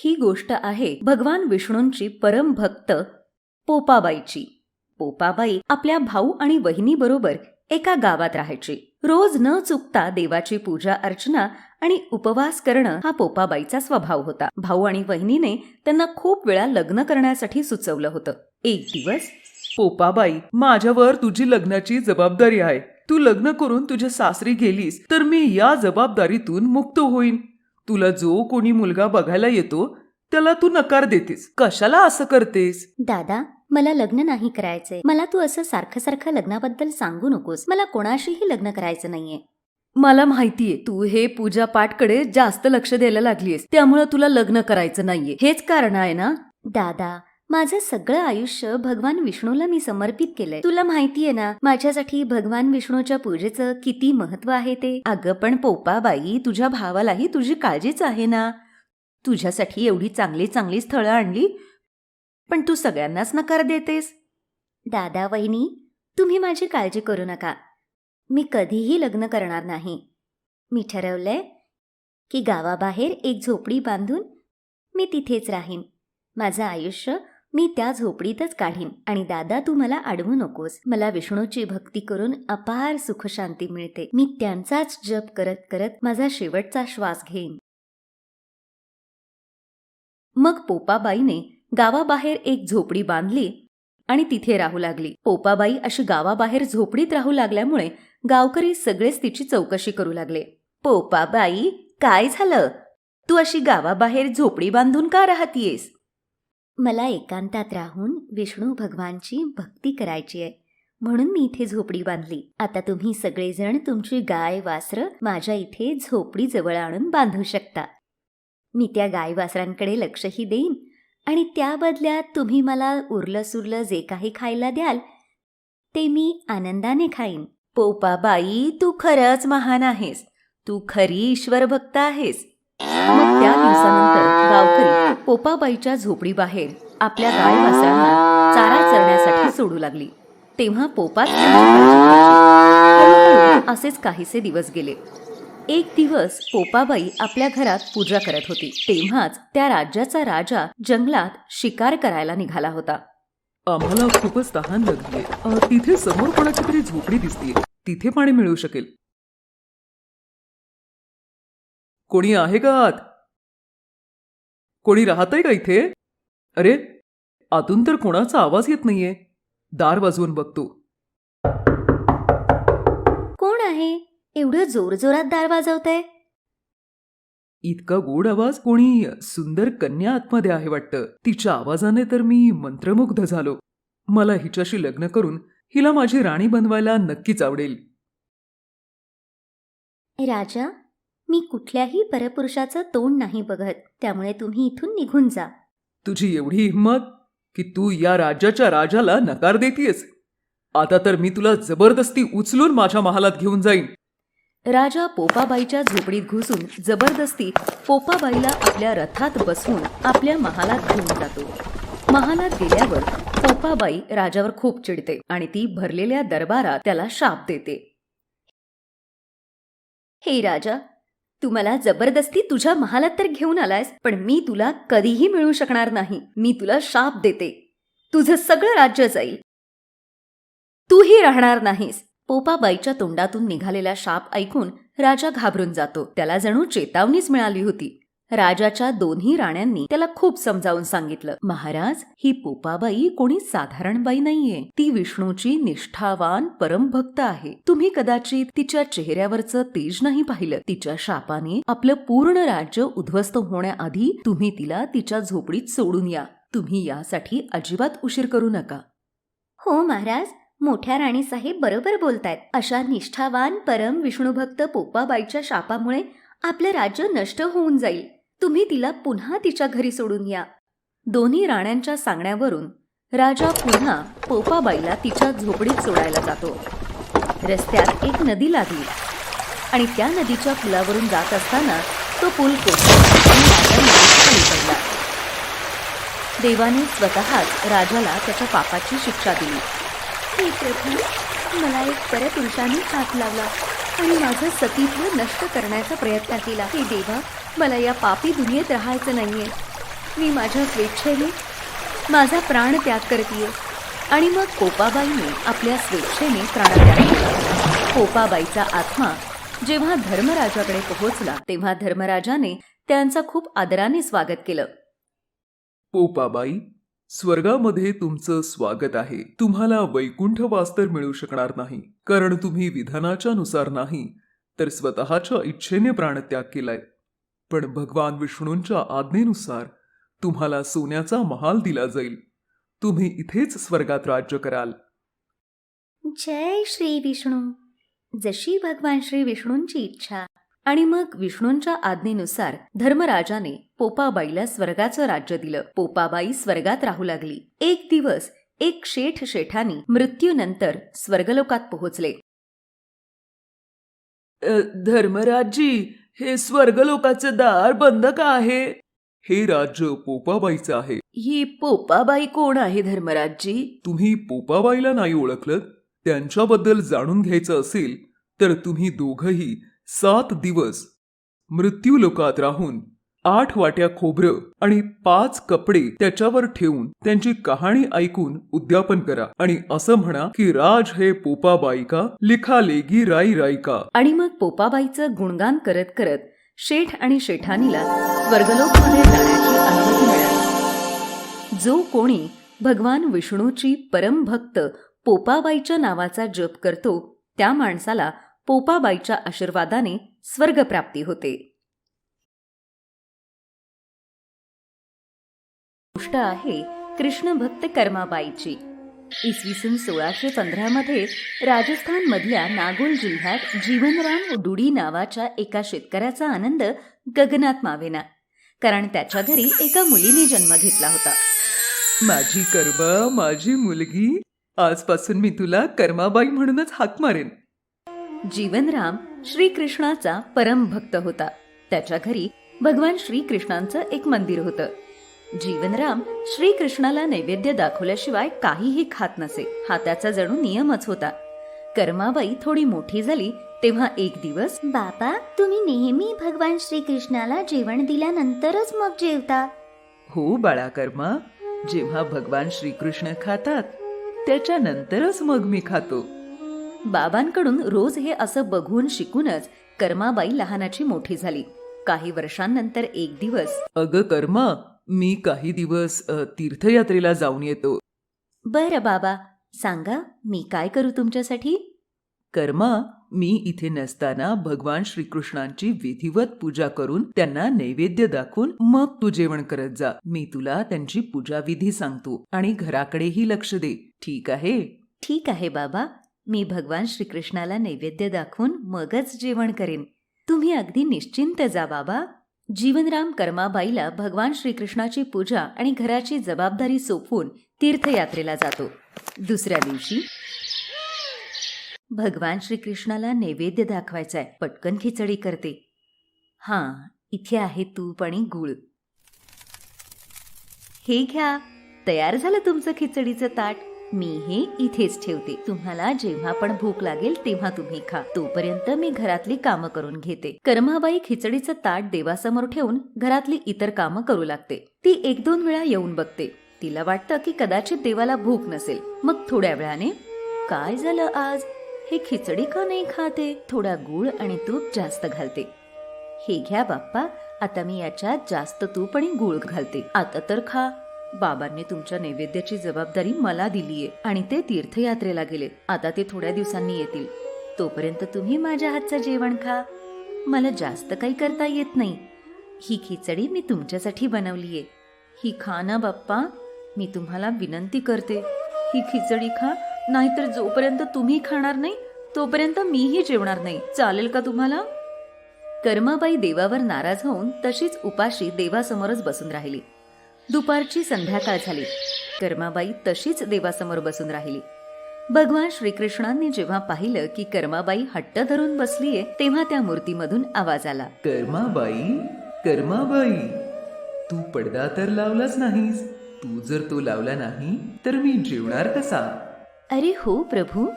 ही गोष्ट आहे भगवान विष्णूंची परम भक्त पोपाबाईची. पोपाबाई आपल्या भाऊ आणि वहिनीबरोबर एका गावात राहायची. रोज न चुकता देवाची पूजा अर्चना आणि उपवास करणं हा पोपाबाईचा स्वभाव होता. भाऊ आणि वहिनीने त्यांना खूप वेळा लग्न करण्यासाठी सुचवलं होतं. एक दिवस, पोपाबाई, माझ्यावर तुझी लग्नाची जबाबदारी आहे. तू लग्न करून तुझ्या सासरी गेलीस तर मी या जबाबदारीतून मुक्त होईन. तुला जो कोणी मुलगा बघायला येतो त्याला तू नकार देतेस. कशाला असं करतेस? दादा, मला लग्न नाही करायचंय. मला तू असं सारखं सारखं लग्नाबद्दल सांगू नकोस. मला कोणाशीही लग्न करायचं नाहीये. मला माहितीये तू हे पूजा पाठकडे जास्त लक्ष द्यायला लागलीयस, त्यामुळे तुला लग्न करायचं नाहीये. हेच कारण आहे ना? दादा, माझं सगळं आयुष्य भगवान विष्णूला मी समर्पित केलंय. तुला माहितीये ना माझ्यासाठी भगवान विष्णूच्या पूजेचं किती महत्व आहे ते. अगं पण पोपाबाई, तुझ्या भावालाही तुझी काळजीच आहे ना. तुझ्यासाठी एवढी चांगली चांगली स्थळं आणली, पण तू सगळ्यांनाच नकार देतेस. दादा वहिनी, तुम्ही माझी काळजी करू नका. मी कधीही लग्न करणार नाही. मी ठरवलंय की गावाबाहेर एक झोपडी बांधून मी तिथेच राहीन. माझं आयुष्य मी त्या झोपडीतच काढीन. आणि दादा, तू मला अडवू नकोस. मला विष्णूची भक्ती करून अपार सुखशांती मिळते. मी त्यांचाच जप करत करत माझा शेवटचा श्वास घेईन. मग पोपाबाईने गावाबाहेर एक झोपडी बांधली आणि तिथे राहू लागली. पोपाबाई अशी गावाबाहेर झोपडीत राहू लागल्यामुळे गावकरी सगळेच तिची चौकशी करू लागले. पोपाबाई, काय झालं? तू अशी गावाबाहेर झोपडी बांधून का राहतीयेस? मला एकांतात राहून विष्णू भगवानची भक्ती करायची आहे, म्हणून मी इथे झोपडी बांधली. आता तुम्ही सगळेजण तुमची गाय वासरं माझ्या इथे झोपडी जवळ आणून बांधू शकता. मी त्या गाय वासरांकडे लक्षही देईन आणि त्या बदल्यात तुम्ही मला उरलं सुरलं जे काही खायला द्याल ते मी आनंदाने खाईन. पोपाबाई, तू खरंच महान आहेस. तू खरी ईश्वर भक्त आहेस. मग त्या दिवसानंतर गावकरी पोपाबाईच्या झोपडीबाहेर आपल्या गाय वासरांना चारा चरण्यासाठी सोडू लागली. तेव्हा पोपाच हळूहळू असेच काहीसे दिवस गेले. एक दिवस पोपाबाई आपल्या घरात पूजा करत होती. तेव्हाच त्या राज्याचा राजा जंगलात शिकार करायला निघाला होता. आम्हाला खूपच तहान लागलीये. तिथे समोर कोणाची तरी झोपडी दिसतीये. तिथे पाणी मिळू शकेल. कोणी आहे का आत? कोणी राहतंय का इथे? अरे, आतून तर कोणाचा आवाज येत नाहीये. दार वाजवून बघतो. कोण आहे? एवढं जोरजोरात दार वाजवतंय. इतका गोड आवाज. कोणी सुंदर कन्या आतमध्ये आहे वाटतं. तिच्या आवाजाने तर मी मंत्रमुग्ध झालो. मला हिच्याशी लग्न करून हिला माझी राणी बनवायला नक्कीच आवडेल. राजा, मी कुठल्याही परपुरुषाचं तोंड नाही बघत, त्यामुळे तुम्ही इथून निघून जा. तुझी एवढी हिंमत की तू या राज्याच्या राजाला नकार देतीयस? आता तर मी तुला जबरदस्ती उचलून माझ्या महालात घेऊन जाईन. राजा पोपाबाईच्या झोपडीत घुसून जबरदस्ती पोपाबाईला आपल्या रथात बसवून आपल्या महालात घेऊन जातो. महालात गेल्यावर पोपाबाई राजावर खूप चिडते आणि ती भरलेल्या दरबारात त्याला शाप देते. हे राजा, तू मला जबरदस्ती तुझ्या महालात तर घेऊन आलायस, पण मी तुला कधीही मिळू शकणार नाही. मी तुला शाप देते. तुझं सगळं राज्य जाईल. तूही राहणार नाहीस. पोपाबाईच्या तोंडातून निघालेला शाप ऐकून राजा घाबरून जातो. त्याला जणू चेतावणीच मिळाली होती. राजाच्या दोन्ही राण्यांनी त्याला खूप समजावून सांगितलं, महाराज, ही पोपाबाई कोणी साधारण बाई नाहीये. ती विष्णूची निष्ठावान परमभक्त आहे. तुम्ही कदाचित तिच्या चेहऱ्यावरचं तेज नाही पाहिलं. तिच्या शापाने आपलं पूर्ण राज्य उद्ध्वस्त होण्याआधी तुम्ही तिला तिच्या झोपडीत सोडून या. तुम्ही यासाठी अजिबात उशीर करू नका. हो महाराज, मोठ्या राणीसाहेब बरोबर बोलतायत. अशा निष्ठावान परम विष्णुभक्त पोपाबाईच्या शापामुळे आपलं राज्य नष्ट होऊन जाईल. तुम्ही तिला पुन्हा तिच्या घरी सोडून या. दोन्ही राण्यांच्या सांगण्यावरून राजा पुन्हा पोपाबाईला तिच्या झोपडीत सोडायला जातो. रस्त्यात एक नदी लागली आणि त्या नदीच्या पुलावरून जात असताना तो पूल कोसळला आणि राजा नदीत खाली पडला. देवाने स्वतःच राजाला त्याच्या पापाची शिक्षा दिली. हे प्रभू, मला एक परपुरुषाने हात लावला आणि माझं सतीत्व नष्ट करण्याचा प्रयत्न केला. हे देवा, मला या पापी दुनियेत राहायचं नाहीये. मी माझ्या स्वेच्छेने माझा प्राण त्याग करतीये. आणि मग पोपाबाईने आपल्या स्वेच्छेने प्राणत्याग केला. पोपाबाईचा आत्मा जेव्हा धर्मराजाकडे पोहोचला तेव्हा धर्मराजाने त्यांचा खूप आदराने स्वागत केलं. पोपाबाई, स्वर्गामध्ये तुमचं स्वागत आहे. तुम्हाला वैकुंठवास तर मिळू शकणार नाही, कारण तुम्ही विधानाच्या नुसार नाही तर स्वतःच्या इच्छेने प्राणत्याग केलाय. पण भगवान विष्णूंच्या आज्ञेनुसार तुम्हाला सोन्याचा महाल दिला जाईल. तुम्ही इथेच स्वर्गात राज्य कराल. जय श्री विष्णू. जशी भगवान श्री विष्णूंची इच्छा. आणि मग विष्णूंच्या आज्ञेनुसार धर्मराजाने पोपाबाईला स्वर्गाचं राज्य दिलं. पोपाबाई स्वर्गात राहू लागली. एक दिवस एक शेठानी मृत्यूनंतर स्वर्गलोकात पोहोचले. धर्मराजी, हे स्वर्गलोकाचं दार बंद का आहे? हे राज्य पोपाबाईचं आहे. ही पोपाबाई कोण आहे धर्मराजजी? तुम्ही पोपाबाईला नाही ओळखलं? त्यांच्याबद्दल जाणून घ्यायचं असेल तर तुम्ही दोघंही 7 दिवस मृत्यूलोकात राहून 8 वाट्या खोबरं आणि 5 कपडे त्याच्यावर ठेवून त्यांची कहाणी ऐकून उद्यापन करा आणि असं म्हणा की राज हे पोपाबाई का लिखा लेगी राई राई का. आणि मग पोपाबाईचं गुणगान करत करत शेठ आणि शेठानीला स्वर्गलोकमध्ये जाण्याची अनुमती मिळाली. जो कोणी भगवान विष्णूची परमभक्त पोपाबाईच्या नावाचा जप करतो त्या माणसाला पोपाबाईच्या आशीर्वादाने स्वर्गप्राप्ती होते. गोष्ट आहे कृष्ण भक्त कर्माबाईची. इसवी सन 1615 मध्ये राजस्थान मधल्या नागोल जिल्ह्यात जीवनराम डुडी नावाच्या एका शेतकऱ्याचा आनंद गगनात मावेना, कारण त्याच्या घरी एका मुलीने जन्म घेतला होता. माझी कर्मा, माझी मुलगी, आजपासून मी तुला कर्माबाई म्हणूनच हाक मारेन. जीवनराम श्रीकृष्णाचा परम भक्त होता. त्याच्या घरी भगवान श्रीकृष्णांचं एक मंदिर होतं. जीवनराम श्रीकृष्णाला नैवेद्य दाखवल्याशिवाय काहीही खात नसे. हा त्याचा जणू नियमच होता. कर्माबाई थोडी मोठी झाली तेव्हा एक दिवस, बाबा, तुम्ही नेहमी भगवान श्रीकृष्णाला जेवण दिल्यानंतरच मग जेवता. हो बाळा कर्मा, जेव्हा भगवान श्रीकृष्ण खातात त्याच्यानंतरच मग मी खातो. बाबांकडून रोज हे असं बघून शिकूनच कर्माबाई लहानाची मोठी झाली. काही वर्षांनंतर एक दिवस, अगं कर्मा, मी काही दिवस तीर्थयात्रेला जाऊन येतो. बरं बाबा, सांगा मी काय करू तुमच्यासाठी? कर्मा, मी इथे नसताना भगवान श्रीकृष्णांची विधिवत पूजा करून त्यांना नैवेद्य दाखवून मग तू जेवण करत जा. मी तुला त्यांची पूजा विधी सांगतो आणि घराकडेही लक्ष दे, ठीक आहे? ठीक आहे बाबा, मी भगवान श्रीकृष्णाला नैवेद्य दाखवून मगच जेवण करेन. तुम्ही अगदी निश्चिंत जा बाबा. जीवनराम कर्माबाईला भगवान श्रीकृष्णाची पूजा आणि घराची जबाबदारी सोपवून तीर्थयात्रेला जातो. दुसऱ्या दिवशी, भगवान श्रीकृष्णाला नैवेद्य दाखवायचाय, पटकन खिचडी करते. हां, इथे आहे तूप आणि गूळ. हे घ्या, तयार झालं तुमचं खिचडीचं ताट. मी हे इथेच ठेवते. तुम्हाला जेव्हा पण भूक लागेल तेव्हा तुम्ही खा. तोपर्यंत मी घरातली कामं करून घेते. कर्माबाई खिचडीचं ताट देवासमोर ठेवून घरातली इतर कामं करू लागते. ती 1-2 वेळा येऊन बघते. तिला वाटतं की कदाचित देवाला भूक नसेल. मग थोड्या वेळाने, काय झालं आज, हे खिचडी का नाही खाते? थोडा गूळ आणि तूप जास्त घालते. हे घ्या बाप्पा, आता मी याच्यात जास्त तूप आणि गूळ घालते. आता तर खा. बाबांनी तुमच्या नैवेद्याची जबाबदारी मला दिलीये आणि ते तीर्थयात्रेला गेले. आता ते थोड्या दिवसांनी येतील. तोपर्यंत तुम्ही माझ्या हातचं जेवण खा. मला जास्त काही करता येत नाही. ही खिचडी मी तुमच्यासाठी बनवलीये. ही खा ना बाप्पा, मी तुम्हाला विनंती करते. ही खिचडी खा, नाहीतर जोपर्यंत तुम्ही खाणार नाही तोपर्यंत मीही जेवणार नाही. चालेल का तुम्हाला? कर्माबाई देवावर नाराज होऊन तशीच उपाशी देवासमोरच बसून राहिली. दुपारची संध्याकाळ झाली. कर्माबाई तशीच देवासमोर बसून राहिली. भगवान श्रीकृष्णांनी जेव्हा पाहिलं की कर्माबाई हट्ट धरून बसलीये तेव्हा त्या मूर्तीमधून आवाज आला, कर्माबाई, कर्माबाई, तू पडदा तर लावलाच नाहीस. तू जर तो लावला नाही तर मी जेवणार कसा? अरे हो प्रभू,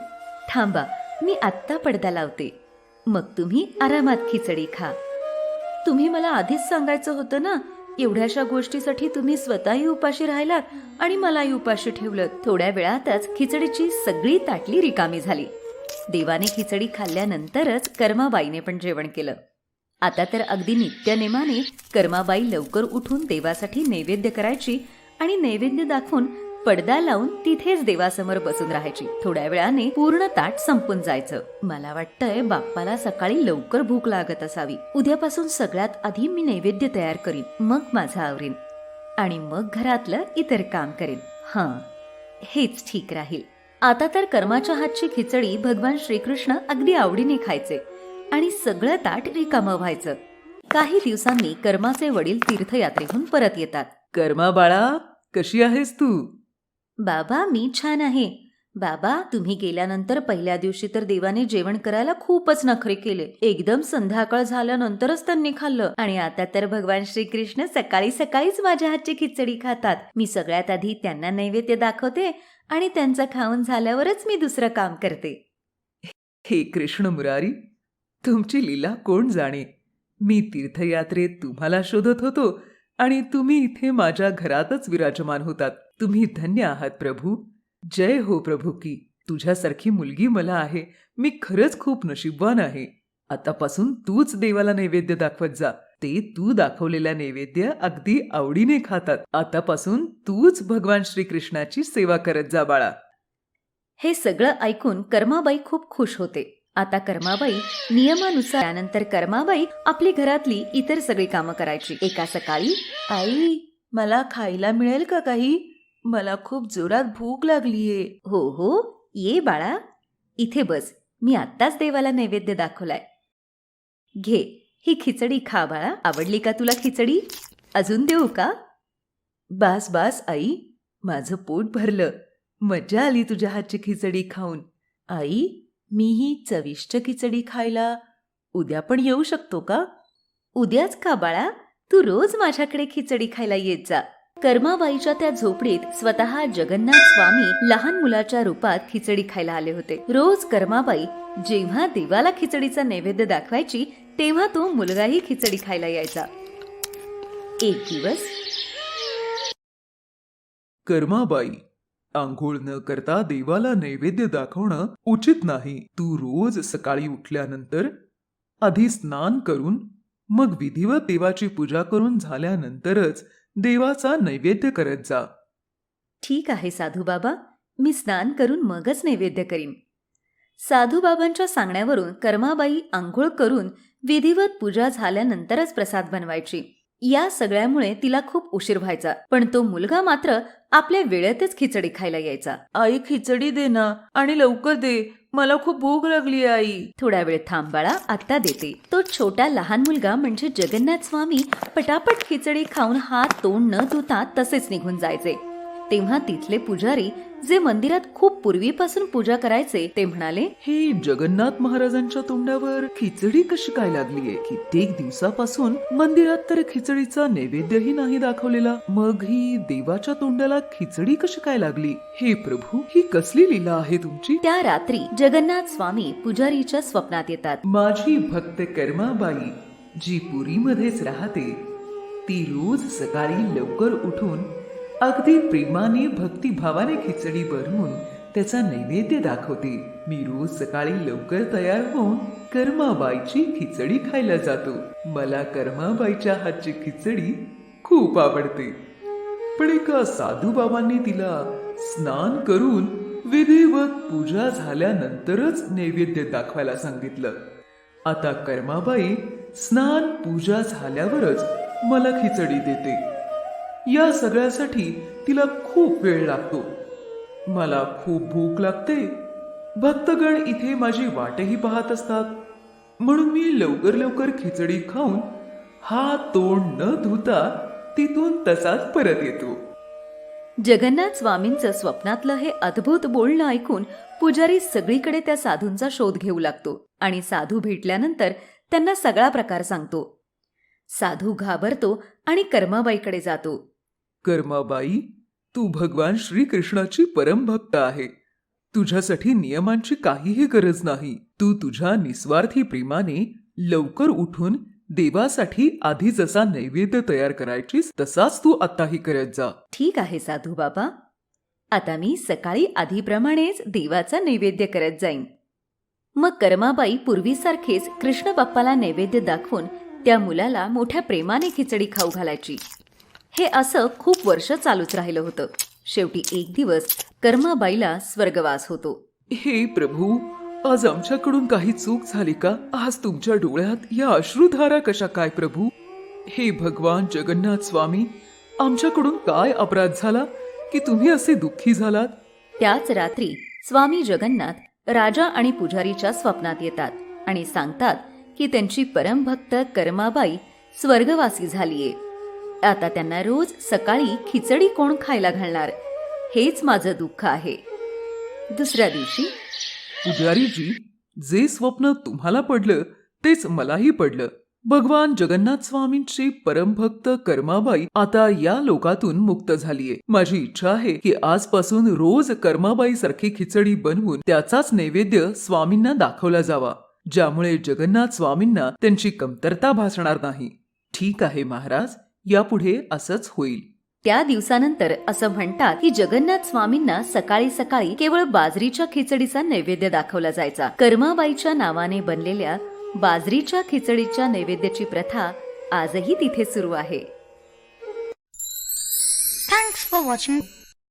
थांबा, मी आत्ता पडदा लावते. मग तुम्ही आरामात खिचडी खा. तुम्ही मला आधीच सांगायचं होतं ना एवढ्याशा गोष्टीसाठी तुम्ही स्वतःही उपाशी राहिलात आणि मलाही उपाशी ठेवलं. थोड्या वेळातच खिचडीची सगळी ताटली रिकामी झाली. देवाने खिचडी खाल्ल्यानंतरच कर्माबाईने पण जेवण केलं. आता तर अगदी नित्यनेमाने कर्माबाई लवकर उठून देवासाठी नैवेद्य करायची आणि नैवेद्य दाखवून पडदा लावून तिथेच देवासमोर बसून राहायची. थोड्या वेळाने पूर्ण ताट संपून जायचं. मला वाटतंय बाप्पाला सकाळी लवकर भूक लागत असावी. उद्यापासून सगळ्यात आधी मी नैवेद्य तयार करीन, मग माझं आवरीन आणि मग घरातलं इतर काम करेन. हेच ठीक राहील. आता तर कर्माच्या हातची खिचडी भगवान श्रीकृष्ण अगदी आवडीने खायचे आणि सगळं ताट रिकामं व्हायचं. काही दिवसांनी कर्माचे वडील तीर्थयात्रेहून परत येतात. कर्मा बाळा, कशी आहेस तू? बाबा, मी छान आहे. बाबा, तुम्ही गेल्यानंतर पहिल्या दिवशी तर देवाने जेवण करायला खूपच नखरे केले. एकदम संध्याकाळ झाल्यानंतरच त्यांनी खाल्लं आणि आता तर भगवान श्रीकृष्ण सकाळी सकाळीच माझ्या हातची खिचडी खातात. मी सगळ्यात आधी त्यांना नैवेद्य दाखवते आणि त्यांचं खाऊन झाल्यावरच मी दुसरं काम करते. हे कृष्ण मुरारी, तुमची लीला कोण जाणे. मी तीर्थयात्रेत तुम्हाला शोधत होतो आणि तुम्ही इथे माझ्या घरातच विराजमान होतात. तुम्ही धन्य आहात प्रभू. जय हो प्रभू की. तुझ्यासारखी मुलगी मला आहे. मी खरंच खूप नशीबवान आहे. आतापासून तूच देवाला नैवेद्य दाखवत जा. ते तू दाखवलेला नैवेद्य अगदी आवडीने खातात. आतापासून तूच भगवान श्रीकृष्णाची सेवा करत जा बाळा. हे सगळं ऐकून कर्माबाई खूप खुश होते. आता कर्माबाई नियमानुसार त्यानंतर कर्माबाई आपली घरातली इतर सगळी कामं करायची. एका सकाळी, आई, मला खायला मिळेल का काही? मला खूप जोरात भूक लागलीये. हो, ये बाळा, इथे बस. मी आत्ताच देवाला नैवेद्य दाखवलाय. घे, ही खिचडी खा बाळा. आवडली का तुला खिचडी? अजून देऊ का? बास बास आई, माझं पोट भरलं. मज्जा आली तुझ्या हातची खिचडी खाऊन. आई, मी ही चविष्ट खिचडी खायला उद्या पण येऊ शकतो का? उद्याच का बाळा? तू रोज माझ्याकडे खिचडी खायला येत जा. कर्माबाईच्या त्या झोपडीत स्वतः जगन्नाथ स्वामी लहान मुलाच्या रूपात खिचडी खायला आले होते. रोज कर्माबाई जेव्हा देवाला खिचडीचा नैवेद्य दाखवायची तेव्हा तो मुलगाही खिचडी खायला यायचा. एक दिवस, कर्माबाई, आंघोळ न करता देवाला नैवेद्य दाखवणं उचित नाही. तू रोज सकाळी उठल्यानंतर आधी स्नान करून मग विधिवत देवाची पूजा करून झाल्यानंतरच देवाचा नैवेद्य करत जा. ठीक आहे साधू बाबा, मी स्नान करून मगच नैवेद्य करीन. साधू बाबांच्या सांगण्यावरून कर्माबाई आंघोळ करून विधिवत पूजा झाल्यानंतरच प्रसाद बनवायची. या सगळ्यामुळे तिला खूप उशीर व्हायचा, पण तो मुलगा मात्र आपल्या वेळेतच खिचडी खायला यायचा. आई, खिचडी दे ना आणि लवकर दे. मला खूप भूक लागली आई. थोडा वेळ थांब बाळा, आत्ता देते. तो छोटा लहान मुलगा म्हणजे जगन्नाथ स्वामी पटापट खिचडी खाऊन हात तोंड न धुता तसेच निघून जायचे. तेव्हा तिथले पुजारी, जे मंदिरात खूप पूर्वीपासून पूजा करायचे, ते म्हणाले, हे जगन्नाथ महाराजांच्या तोंडावर खिचडी कशी काय लागलीये? कित्येक दिवसापासून मंदिरात तर खिचडीचा नैवेद्यही नाही दाखवलेला. मग ही देवाच्या तोंडाला खिचडी कशी काय लागली? हे प्रभू, ही कसली लीला आहे तुमची? त्या रात्री जगन्नाथ स्वामी पुजारीच्या स्वप्नात येतात. माझी भक्त कर्माबाई, जी पुरीमध्येच राहते, ती रोज सकाळी लवकर उठून अगदी प्रेमाने भक्तिभावाने खिचडी बनवून त्याचा नैवेद्य दाखवते. मी रोज सकाळी लवकर तयार होऊन कर्माबाईची खिचडी खायला जातो. मला कर्माबाईच्या हातची खिचडी खूप आवडते. पण एका साधू बाबांनी तिला स्नान करून विधिवत पूजा झाल्यानंतरच नैवेद्य दाखवायला सांगितलं. आता कर्माबाई स्नान पूजा झाल्यावरच मला खिचडी देते. या सगळ्यासाठी तिला खूप वेळ लागतो. मला खूप भूक लागते. भक्तगण इथे माझी वाटही पाहत असतात, म्हणून मी लवकर लवकर खिचडी खाऊन हात तोंड न धुता तिथून तसाच परत येतो. जगन्नाथ स्वामींचं स्वप्नातलं हे अद्भुत बोलणं ऐकून पुजारी सगळीकडे त्या साधूंचा शोध घेऊ लागतो आणि साधू भेटल्यानंतर त्यांना सगळा प्रकार सांगतो. साधू घाबरतो आणि कर्माबाईकडे जातो. कर्माबाई, तू भगवान श्रीकृष्णाची परमभक्त आहे. तुझ्यासाठी नियमांची काहीही गरज नाही. तू तुझ्या निस्वार्थी प्रेमाने लवकर उठून देवासाठी आधी जसा नैवेद्य तयार करायचीस तसाच तू आताही करत जा. ठीक आहे साधू बाबा. आता मी सकाळी आधीप्रमाणेच देवाचा नैवेद्य करत जाईन. मग कर्माबाई पूर्वीसारखेच कृष्ण बाप्पाला नैवेद्य दाखवून त्या मुलाला मोठ्या प्रेमाने खिचडी खाऊ घालायची. हे असं खूप वर्ष चालूच राहिलं होतं. शेवटी एक दिवस कर्माबाईला स्वर्गवास होतो. हे प्रभू, आज आमच्याकडून काही चूक झाली का? आज तुमच्या डोळ्यात या अश्रुधारा कशा काय प्रभू? हे भगवान जगन्नाथ स्वामी, आमच्याकडून काय अपराध झाला की तुम्ही असे दुःखी झालात? त्याच रात्री स्वामी जगन्नाथ राजा आणि पुजारीच्या स्वप्नात येतात आणि सांगतात की त्यांची परमभक्त कर्माबाई स्वर्गवासी झालीये. आता त्यांना रोज सकाळी खिचडी कोण खायला घालणार, हेच माझं दुःख आहे. दुसऱ्या दिवशी पुजारीजी, जे स्वप्न तुम्हाला पडलं तेच मलाही पडलं. भगवान जगन्नाथ स्वामींची परमभक्त कर्माबाई आता या लोकातून मुक्त झालीये. माझी इच्छा आहे की आजपासून रोज कर्माबाई सारखी खिचडी बनवून त्याचाच नैवेद्य स्वामींना दाखवला जावा, ज्यामुळे जगन्नाथ स्वामींना त्यांची कमतरता भासणार नाही. ठीक आहे महाराज, यापुढे असंच होईल. त्या दिवसानंतर असं म्हणतात की जगन्नाथ स्वामींना सकाळी सकाळी केवळ बाजरीच्या खिचडीचा नैवेद्य दाखवला जायचा. कर्माबाईच्या नावाने बनलेल्या बाजरीच्या खिचडीच्या नैवेद्याची प्रथा आजही तिथे सुरू आहे. Thanks for watching.